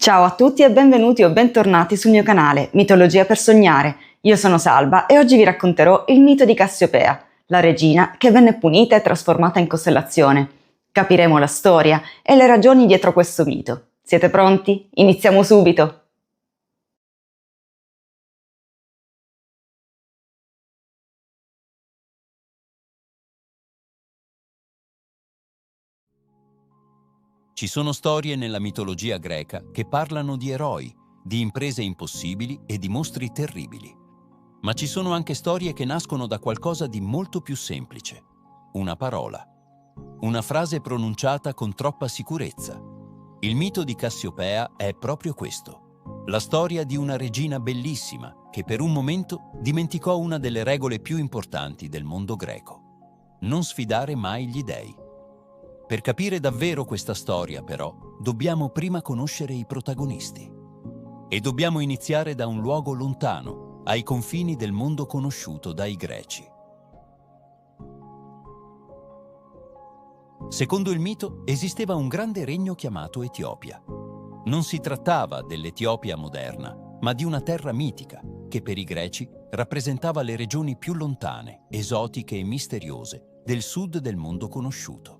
Ciao a tutti e benvenuti o bentornati sul mio canale Mitologia per sognare. Io sono Salva e oggi vi racconterò il mito di Cassiopea, la regina che venne punita e trasformata in costellazione. Capiremo la storia e le ragioni dietro questo mito. Siete pronti? Iniziamo subito! Ci sono storie nella mitologia greca che parlano di eroi, di imprese impossibili e di mostri terribili. Ma ci sono anche storie che nascono da qualcosa di molto più semplice: una parola. Una frase pronunciata con troppa sicurezza. Il mito di Cassiopea è proprio questo. La storia di una regina bellissima che per un momento dimenticò una delle regole più importanti del mondo greco: non sfidare mai gli dei. Per capire davvero questa storia, però, dobbiamo prima conoscere i protagonisti. E dobbiamo iniziare da un luogo lontano, ai confini del mondo conosciuto dai Greci. Secondo il mito, esisteva un grande regno chiamato Etiopia. Non si trattava dell'Etiopia moderna, ma di una terra mitica, che per i Greci rappresentava le regioni più lontane, esotiche e misteriose del sud del mondo conosciuto.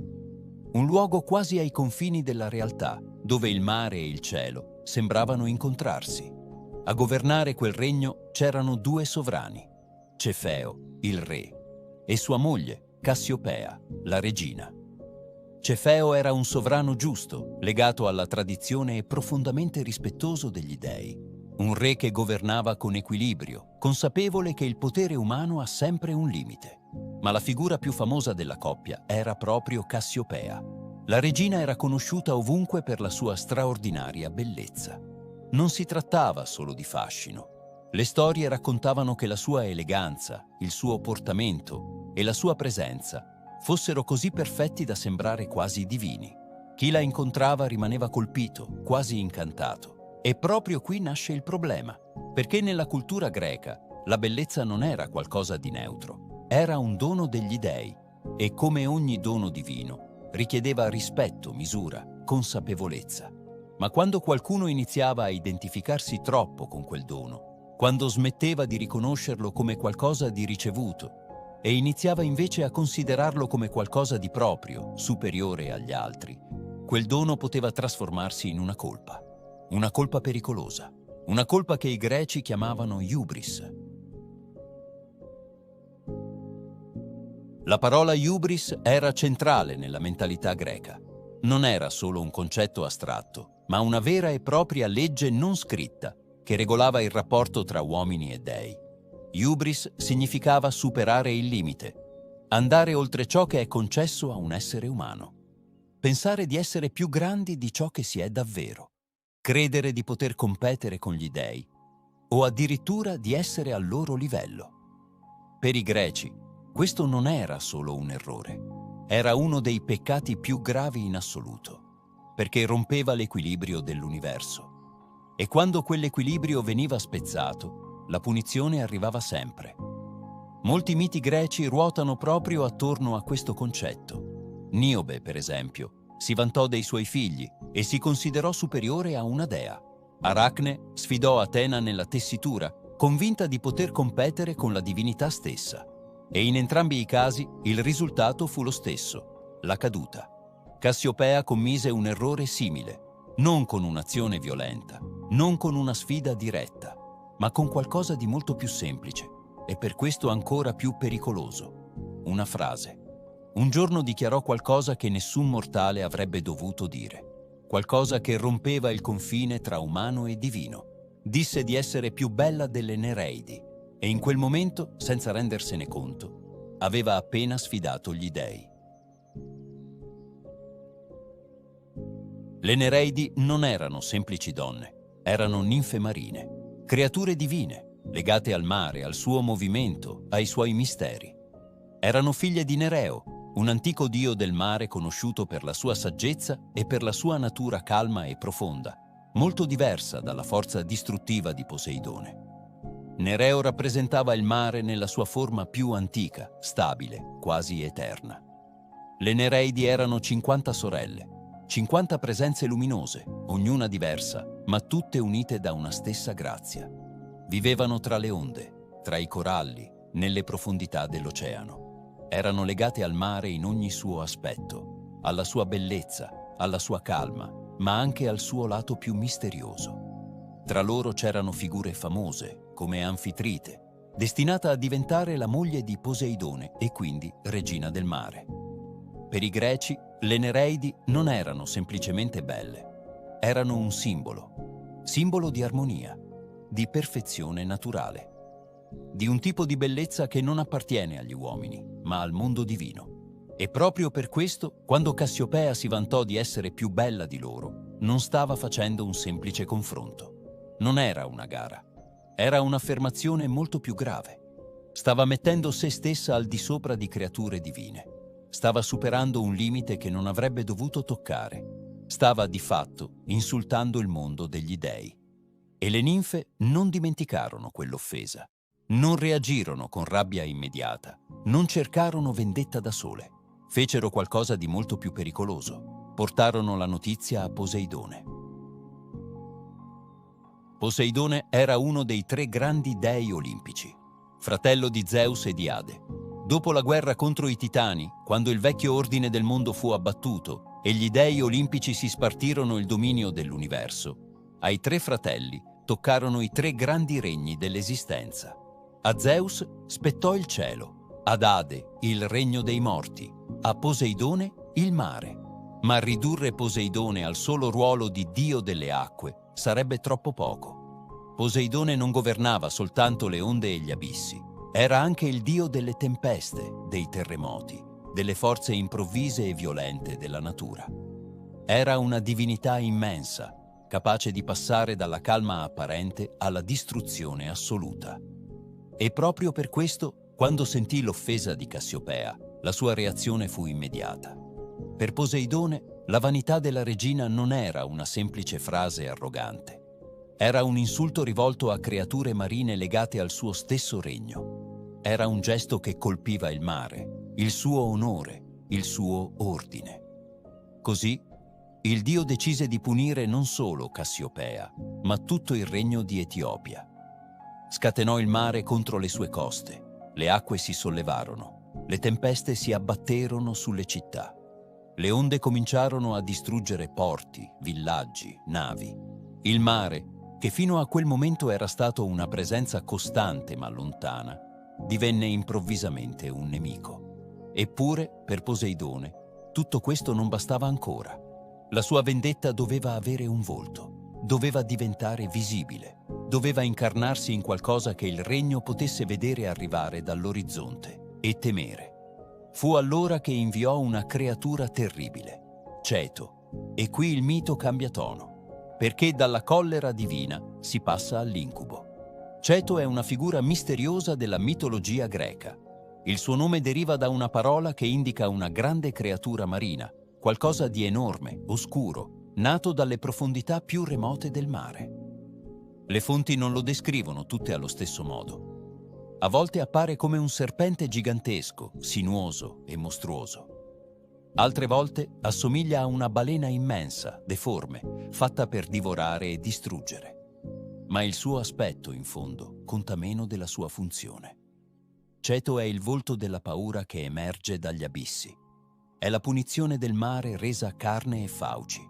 Un luogo quasi ai confini della realtà, dove il mare e il cielo sembravano incontrarsi. A governare quel regno c'erano due sovrani: Cefeo, il re, e sua moglie, Cassiopea, la regina. Cefeo era un sovrano giusto, legato alla tradizione e profondamente rispettoso degli dei. Un re che governava con equilibrio, consapevole che il potere umano ha sempre un limite. Ma la figura più famosa della coppia era proprio Cassiopea. La regina era conosciuta ovunque per la sua straordinaria bellezza. Non si trattava solo di fascino. Le storie raccontavano che la sua eleganza, il suo portamento e la sua presenza fossero così perfetti da sembrare quasi divini. Chi la incontrava rimaneva colpito, quasi incantato. E proprio qui nasce il problema, perché nella cultura greca la bellezza non era qualcosa di neutro. Era un dono degli dei e, come ogni dono divino, richiedeva rispetto, misura, consapevolezza. Ma quando qualcuno iniziava a identificarsi troppo con quel dono, quando smetteva di riconoscerlo come qualcosa di ricevuto e iniziava invece a considerarlo come qualcosa di proprio, superiore agli altri, quel dono poteva trasformarsi in una colpa pericolosa, una colpa che i greci chiamavano hubris. La parola hubris era centrale nella mentalità greca. Non era solo un concetto astratto, ma una vera e propria legge non scritta che regolava il rapporto tra uomini e dei. Hubris significava superare il limite, andare oltre ciò che è concesso a un essere umano, pensare di essere più grandi di ciò che si è davvero, credere di poter competere con gli dei o addirittura di essere al loro livello. Per i greci, questo non era solo un errore, era uno dei peccati più gravi in assoluto, perché rompeva l'equilibrio dell'universo. E quando quell'equilibrio veniva spezzato, la punizione arrivava sempre. Molti miti greci ruotano proprio attorno a questo concetto. Niobe, per esempio, si vantò dei suoi figli e si considerò superiore a una dea. Aracne sfidò Atena nella tessitura, convinta di poter competere con la divinità stessa. E in entrambi i casi il risultato fu lo stesso, la caduta. Cassiopea commise un errore simile, non con un'azione violenta, non con una sfida diretta, ma con qualcosa di molto più semplice e per questo ancora più pericoloso: una frase. Un giorno dichiarò qualcosa che nessun mortale avrebbe dovuto dire, qualcosa che rompeva il confine tra umano e divino. Disse di essere più bella delle Nereidi e in quel momento, senza rendersene conto, aveva appena sfidato gli dei. Le Nereidi non erano semplici donne, erano ninfe marine. Creature divine, legate al mare, al suo movimento, ai suoi misteri. Erano figlie di Nereo, un antico dio del mare conosciuto per la sua saggezza e per la sua natura calma e profonda, molto diversa dalla forza distruttiva di Poseidone. Nereo rappresentava il mare nella sua forma più antica, stabile, quasi eterna. Le Nereidi erano 50 sorelle, 50 presenze luminose, ognuna diversa, ma tutte unite da una stessa grazia. Vivevano tra le onde, tra i coralli, nelle profondità dell'oceano. Erano legate al mare in ogni suo aspetto, alla sua bellezza, alla sua calma, ma anche al suo lato più misterioso. Tra loro c'erano figure famose, come Anfitrite, destinata a diventare la moglie di Poseidone e quindi regina del mare. Per i greci, le Nereidi non erano semplicemente belle, erano un simbolo di armonia, di perfezione naturale, di un tipo di bellezza che non appartiene agli uomini, ma al mondo divino. E proprio per questo, quando Cassiopea si vantò di essere più bella di loro, non stava facendo un semplice confronto. Non era una gara. Era un'affermazione molto più grave. Stava mettendo se stessa al di sopra di creature divine. Stava superando un limite che non avrebbe dovuto toccare. Stava, di fatto, insultando il mondo degli dei. E le ninfe non dimenticarono quell'offesa. Non reagirono con rabbia immediata. Non cercarono vendetta da sole. Fecero qualcosa di molto più pericoloso. Portarono la notizia a Poseidone. Poseidone era uno dei 3 grandi dei olimpici, fratello di Zeus e di Ade. Dopo la guerra contro i Titani, quando il vecchio ordine del mondo fu abbattuto e gli dei olimpici si spartirono il dominio dell'universo, ai 3 fratelli toccarono i 3 grandi regni dell'esistenza. A Zeus spettò il cielo, ad Ade il regno dei morti, a Poseidone il mare. Ma ridurre Poseidone al solo ruolo di dio delle acque sarebbe troppo poco. Poseidone non governava soltanto le onde e gli abissi, era anche il dio delle tempeste, dei terremoti, delle forze improvvise e violente della natura. Era una divinità immensa, capace di passare dalla calma apparente alla distruzione assoluta. E proprio per questo, quando sentì l'offesa di Cassiopea, la sua reazione fu immediata. Per Poseidone, la vanità della regina non era una semplice frase arrogante. Era un insulto rivolto a creature marine legate al suo stesso regno. Era un gesto che colpiva il mare, il suo onore, il suo ordine. Così, il dio decise di punire non solo Cassiopea, ma tutto il regno di Etiopia. Scatenò il mare contro le sue coste, le acque si sollevarono, le tempeste si abbatterono sulle città. Le onde cominciarono a distruggere porti, villaggi, navi. Il mare, che fino a quel momento era stato una presenza costante ma lontana, divenne improvvisamente un nemico. Eppure, per Poseidone, tutto questo non bastava ancora. La sua vendetta doveva avere un volto, doveva diventare visibile, doveva incarnarsi in qualcosa che il regno potesse vedere arrivare dall'orizzonte e temere. Fu allora che inviò una creatura terribile, Ceto, e qui il mito cambia tono, perché dalla collera divina si passa all'incubo. Ceto è una figura misteriosa della mitologia greca. Il suo nome deriva da una parola che indica una grande creatura marina, qualcosa di enorme, oscuro, nato dalle profondità più remote del mare. Le fonti non lo descrivono tutte allo stesso modo. A volte appare come un serpente gigantesco, sinuoso e mostruoso. Altre volte assomiglia a una balena immensa, deforme, fatta per divorare e distruggere. Ma il suo aspetto, in fondo, conta meno della sua funzione. Ceto è il volto della paura che emerge dagli abissi. È la punizione del mare resa carne e fauci.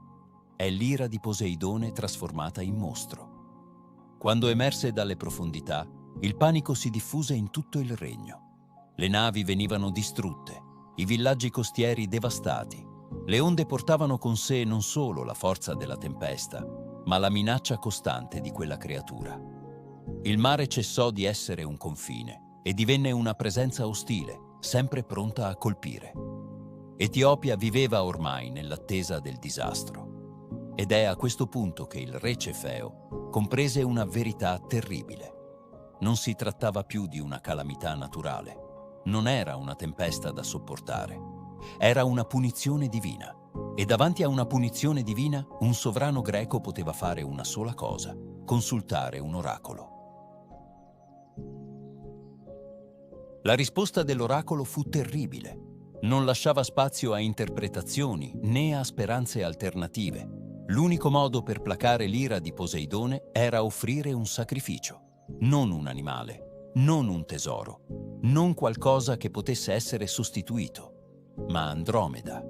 È l'ira di Poseidone trasformata in mostro. Quando emerse dalle profondità, il panico si diffuse in tutto il regno. Le navi venivano distrutte, i villaggi costieri devastati. Le onde portavano con sé non solo la forza della tempesta, ma la minaccia costante di quella creatura. Il mare cessò di essere un confine e divenne una presenza ostile, sempre pronta a colpire. Etiopia viveva ormai nell'attesa del disastro. Ed è a questo punto che il re Cefeo comprese una verità terribile. Non si trattava più di una calamità naturale. Non era una tempesta da sopportare. Era una punizione divina. E davanti a una punizione divina, un sovrano greco poteva fare una sola cosa: consultare un oracolo. La risposta dell'oracolo fu terribile. Non lasciava spazio a interpretazioni né a speranze alternative. L'unico modo per placare l'ira di Poseidone era offrire un sacrificio. Non un animale, non un tesoro, non qualcosa che potesse essere sostituito, ma Andromeda.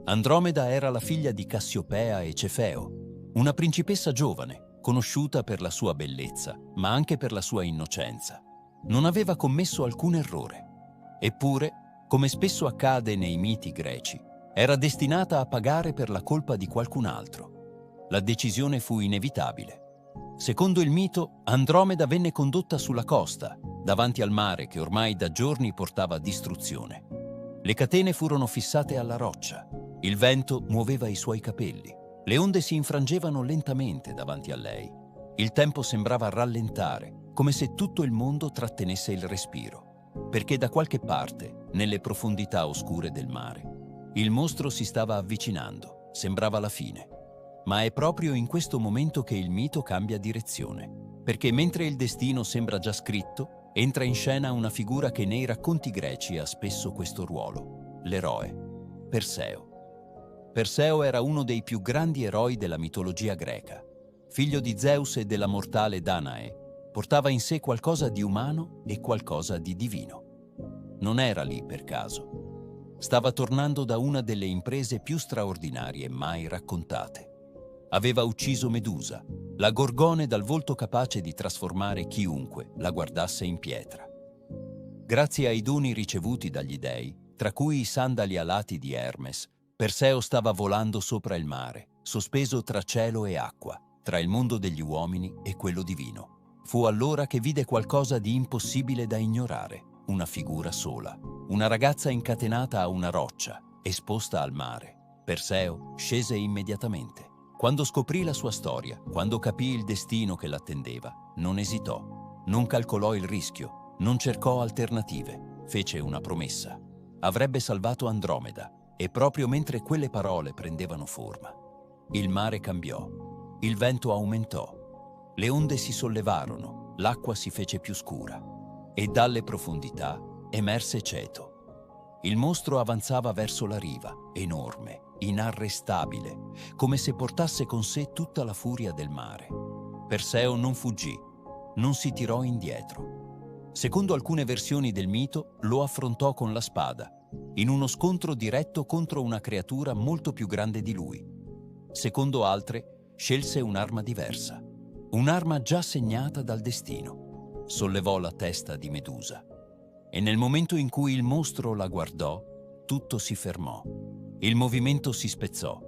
Andromeda era la figlia di Cassiopea e Cefeo, una principessa giovane, conosciuta per la sua bellezza, ma anche per la sua innocenza. Non aveva commesso alcun errore. Eppure, come spesso accade nei miti greci, era destinata a pagare per la colpa di qualcun altro. La decisione fu inevitabile. Secondo il mito, Andromeda venne condotta sulla costa, davanti al mare che ormai da giorni portava distruzione. Le catene furono fissate alla roccia. Il vento muoveva i suoi capelli. Le onde si infrangevano lentamente davanti a lei. Il tempo sembrava rallentare, come se tutto il mondo trattenesse il respiro, perché da qualche parte, nelle profondità oscure del mare, il mostro si stava avvicinando, sembrava la fine. Ma è proprio in questo momento che il mito cambia direzione, perché mentre il destino sembra già scritto, entra in scena una figura che nei racconti greci ha spesso questo ruolo, l'eroe, Perseo. Perseo era uno dei più grandi eroi della mitologia greca. Figlio di Zeus e della mortale Danae, portava in sé qualcosa di umano e qualcosa di divino. Non era lì per caso. Stava tornando da una delle imprese più straordinarie mai raccontate. Aveva ucciso Medusa, la gorgone dal volto capace di trasformare chiunque la guardasse in pietra. Grazie ai doni ricevuti dagli dei, tra cui i sandali alati di Hermes, Perseo stava volando sopra il mare, sospeso tra cielo e acqua, tra il mondo degli uomini e quello divino. Fu allora che vide qualcosa di impossibile da ignorare, una figura sola, una ragazza incatenata a una roccia, esposta al mare. Perseo scese immediatamente. Quando scoprì la sua storia, quando capì il destino che l'attendeva, non esitò, non calcolò il rischio, non cercò alternative, fece una promessa. Avrebbe salvato Andromeda, e proprio mentre quelle parole prendevano forma, il mare cambiò, il vento aumentò, le onde si sollevarono, l'acqua si fece più scura, e dalle profondità emerse Ceto. Il mostro avanzava verso la riva, enorme, inarrestabile, come se portasse con sé tutta la furia del mare. Perseo non fuggì, non si tirò indietro. Secondo alcune versioni del mito, lo affrontò con la spada, in uno scontro diretto contro una creatura molto più grande di lui. Secondo altre, scelse un'arma diversa, un'arma già segnata dal destino. Sollevò la testa di Medusa, e nel momento in cui il mostro la guardò, tutto si fermò. Il movimento si spezzò,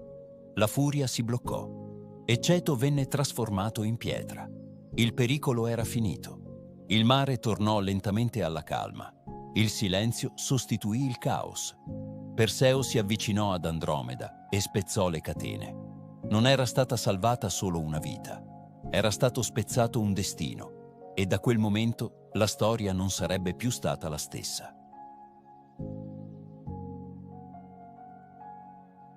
la furia si bloccò, e Ceto venne trasformato in pietra. Il pericolo era finito. Il mare tornò lentamente alla calma. Il silenzio sostituì il caos. Perseo si avvicinò ad Andromeda e spezzò le catene. Non era stata salvata solo una vita, era stato spezzato un destino, e da quel momento la storia non sarebbe più stata la stessa.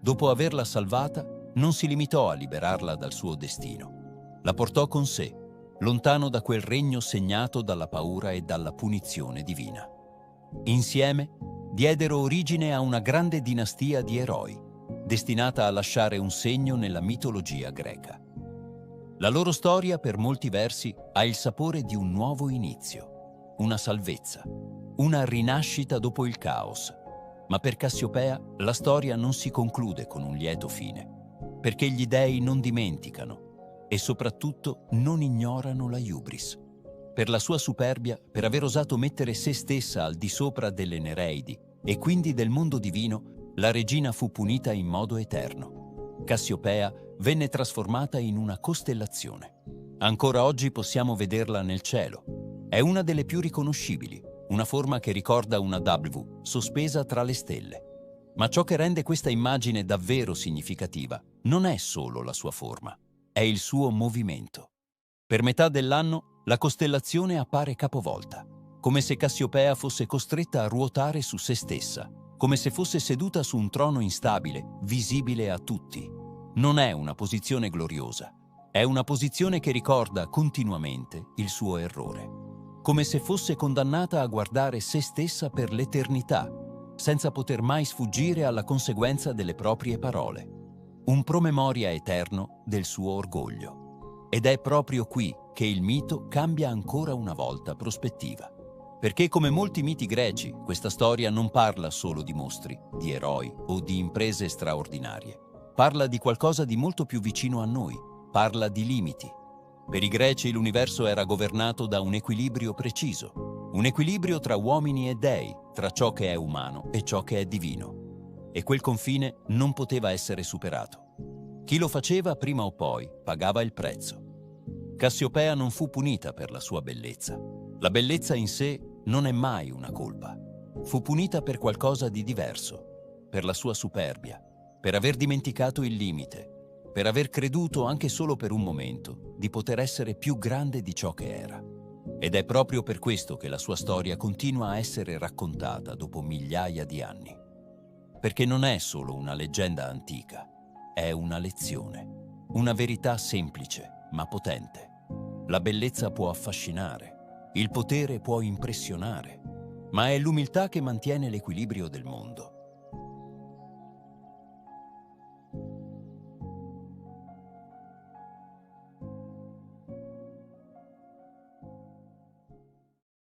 Dopo averla salvata, non si limitò a liberarla dal suo destino. La portò con sé, lontano da quel regno segnato dalla paura e dalla punizione divina. Insieme diedero origine a una grande dinastia di eroi, destinata a lasciare un segno nella mitologia greca. La loro storia, per molti versi, ha il sapore di un nuovo inizio, una salvezza, una rinascita dopo il caos. Ma per Cassiopea la storia non si conclude con un lieto fine, perché gli dei non dimenticano e soprattutto non ignorano la hubris. Per la sua superbia, per aver osato mettere se stessa al di sopra delle Nereidi e quindi del mondo divino, la regina fu punita in modo eterno. Cassiopea venne trasformata in una costellazione. Ancora oggi possiamo vederla nel cielo. È una delle più riconoscibili, una forma che ricorda una W sospesa tra le stelle. Ma ciò che rende questa immagine davvero significativa non è solo la sua forma, è il suo movimento. Per metà dell'anno la costellazione appare capovolta, come se Cassiopea fosse costretta a ruotare su se stessa, come se fosse seduta su un trono instabile, visibile a tutti. Non è una posizione gloriosa, è una posizione che ricorda continuamente il suo errore, come se fosse condannata a guardare se stessa per l'eternità, senza poter mai sfuggire alla conseguenza delle proprie parole. Un promemoria eterno del suo orgoglio. Ed è proprio qui che il mito cambia ancora una volta prospettiva. Perché come molti miti greci, questa storia non parla solo di mostri, di eroi o di imprese straordinarie. Parla di qualcosa di molto più vicino a noi. Parla di limiti. Per i greci l'universo era governato da un equilibrio preciso. Un equilibrio tra uomini e dei, tra ciò che è umano e ciò che è divino. E quel confine non poteva essere superato. Chi lo faceva prima o poi pagava il prezzo. Cassiopea non fu punita per la sua bellezza. La bellezza in sé non è mai una colpa. Fu punita per qualcosa di diverso, per la sua superbia, per aver dimenticato il limite, per aver creduto anche solo per un momento di poter essere più grande di ciò che era. Ed è proprio per questo che la sua storia continua a essere raccontata dopo migliaia di anni. Perché non è solo una leggenda antica, è una lezione, una verità semplice ma potente. La bellezza può affascinare, il potere può impressionare, ma è l'umiltà che mantiene l'equilibrio del mondo.